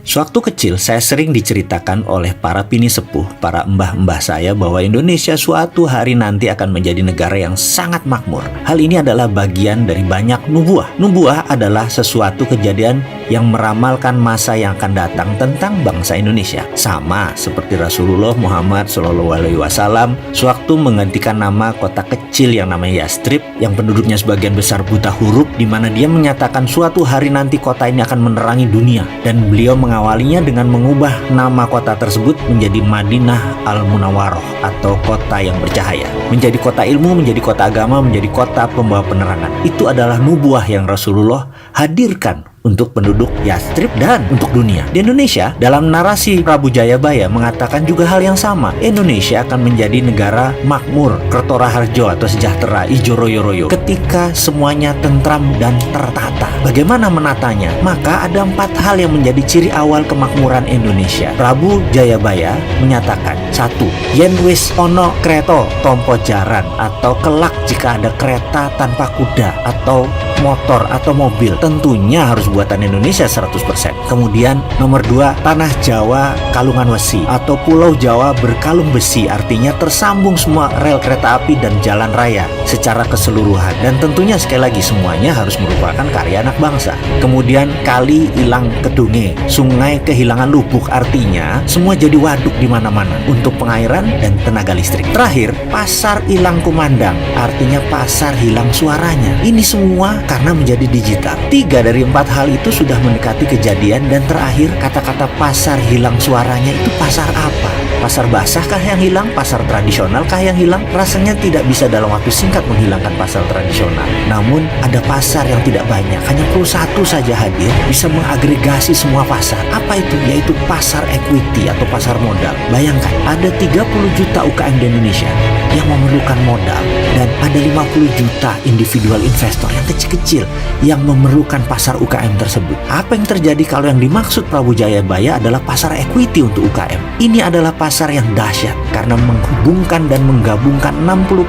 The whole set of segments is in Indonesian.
Sewaktu kecil, saya sering diceritakan oleh para pini sepuh, para mbah-mbah saya bahwa Indonesia suatu hari nanti akan menjadi negara yang sangat makmur. Hal ini adalah bagian dari banyak nubuah. Nubuah adalah sesuatu kejadian yang meramalkan masa yang akan datang tentang bangsa Indonesia. Sama seperti Rasulullah Muhammad SAW sewaktu menggantikan nama kota kecil yang namanya Yastrib, yang penduduknya sebagian besar buta huruf, di mana dia menyatakan suatu hari nanti kota ini akan menerangi dunia, dan beliau mengawalinya dengan mengubah nama kota tersebut menjadi Madinah Al-Munawwaroh atau kota yang bercahaya, menjadi kota ilmu, menjadi kota agama, menjadi kota pembawa penerangan. Itu adalah nubuah yang Rasulullah hadirkan untuk penduduk Yastrib dan untuk dunia. Di Indonesia, dalam narasi Prabu Jayabaya mengatakan juga hal yang sama. Indonesia akan menjadi negara makmur, Kerto Raharjo atau sejahtera, ijo royo-royo, ketika semuanya tentram dan tertata. Bagaimana menatanya? Maka ada 4 hal yang menjadi ciri awal kemakmuran Indonesia. Prabu Jayabaya menyatakan, 1. Yen wis ono kreto tompo jaran, atau kelak jika ada kereta tanpa kuda atau motor atau mobil, tentunya harus buatan Indonesia 100%. Kemudian nomor 2, tanah Jawa kalungan wesi atau pulau Jawa berkalung besi, artinya tersambung semua rel kereta api dan jalan raya secara keseluruhan, dan tentunya sekali lagi semuanya harus merupakan karya anak bangsa. Kemudian kali hilang kedunge, sungai kehilangan lubuk, artinya semua jadi waduk di mana-mana untuk pengairan dan tenaga listrik. Terakhir, pasar hilang kumandang, artinya pasar hilang suaranya. Ini semua karena menjadi digital. 3 dari 4 hal itu sudah mendekati kejadian, dan terakhir kata-kata pasar hilang suaranya itu pasar apa? Pasar basah kah yang hilang? Pasar tradisional kah yang hilang? Rasanya tidak bisa dalam waktu singkat menghilangkan pasar tradisional. Namun ada pasar yang tidak banyak, hanya perlu satu saja hadir bisa mengagregasi semua pasar. Apa itu? Yaitu pasar equity atau pasar modal. Bayangkan, ada 30 juta UKM di Indonesia yang memerlukan modal, dan ada 50 juta individual investor yang kecil-kecil yang memerlukan pasar UKM tersebut. Apa yang terjadi kalau yang dimaksud Prabu Jayabaya adalah pasar equity untuk UKM? Ini adalah pasar yang dahsyat karena menghubungkan dan menggabungkan 60%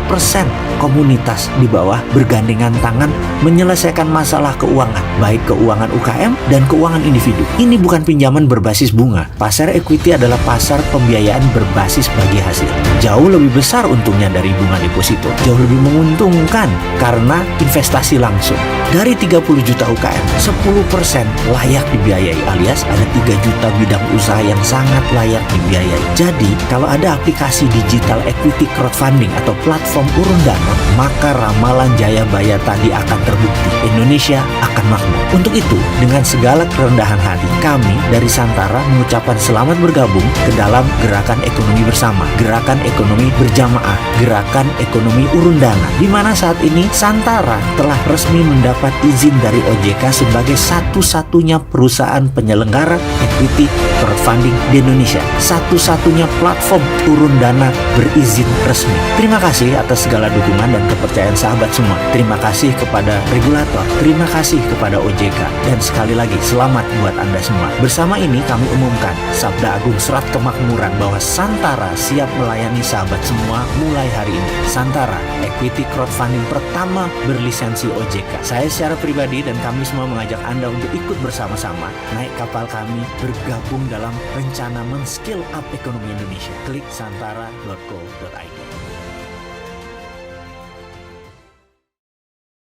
komunitas di bawah bergandengan tangan menyelesaikan masalah keuangan, baik keuangan UKM dan keuangan individu. Ini bukan pinjaman berbasis bunga. Pasar equity adalah pasar pembiayaan berbasis bagi hasil. Jauh lebih besar untungnya dari bunga deposito, jauh lebih menguntungkan karena investasi langsung. Dari 30 juta UKM, 10% layak dibiayai, alias ada 3 juta bidang usaha yang sangat layak dibiayai. Jadi, kalau ada aplikasi digital equity crowdfunding atau platform urun dana, maka ramalan Jayabaya tadi akan terbukti. Indonesia akan makmur. Untuk itu, dengan segala kerendahan hati, kami dari Santara mengucapkan selamat bergabung ke dalam gerakan ekonomi bersama, gerakan ekonomi berjamaah, gerakan ekonomi urun dana, di mana saat ini Santara telah resmi mendapat izin dari OJK sebagai satu-satunya perusahaan penyelenggara equity crowdfunding di Indonesia, satu-satunya platform urun dana berizin resmi. Terima kasih atas segala dukungan dan kepercayaan sahabat semua. Terima kasih kepada regulator, terima kasih kepada OJK, dan sekali lagi selamat buat Anda semua. Bersama ini kami umumkan Sabda Agung Serat Kemakmuran bahwa Santara siap melayani sahabat semua mulai hari ini. Santara, equity crowdfunding pertama berlisensi OJK. Saya secara pribadi dan kami semua mengajak Anda untuk ikut bersama-sama naik kapal kami, bergabung dalam rencana men-skill up ekonomi Indonesia. Klik santara.co.id.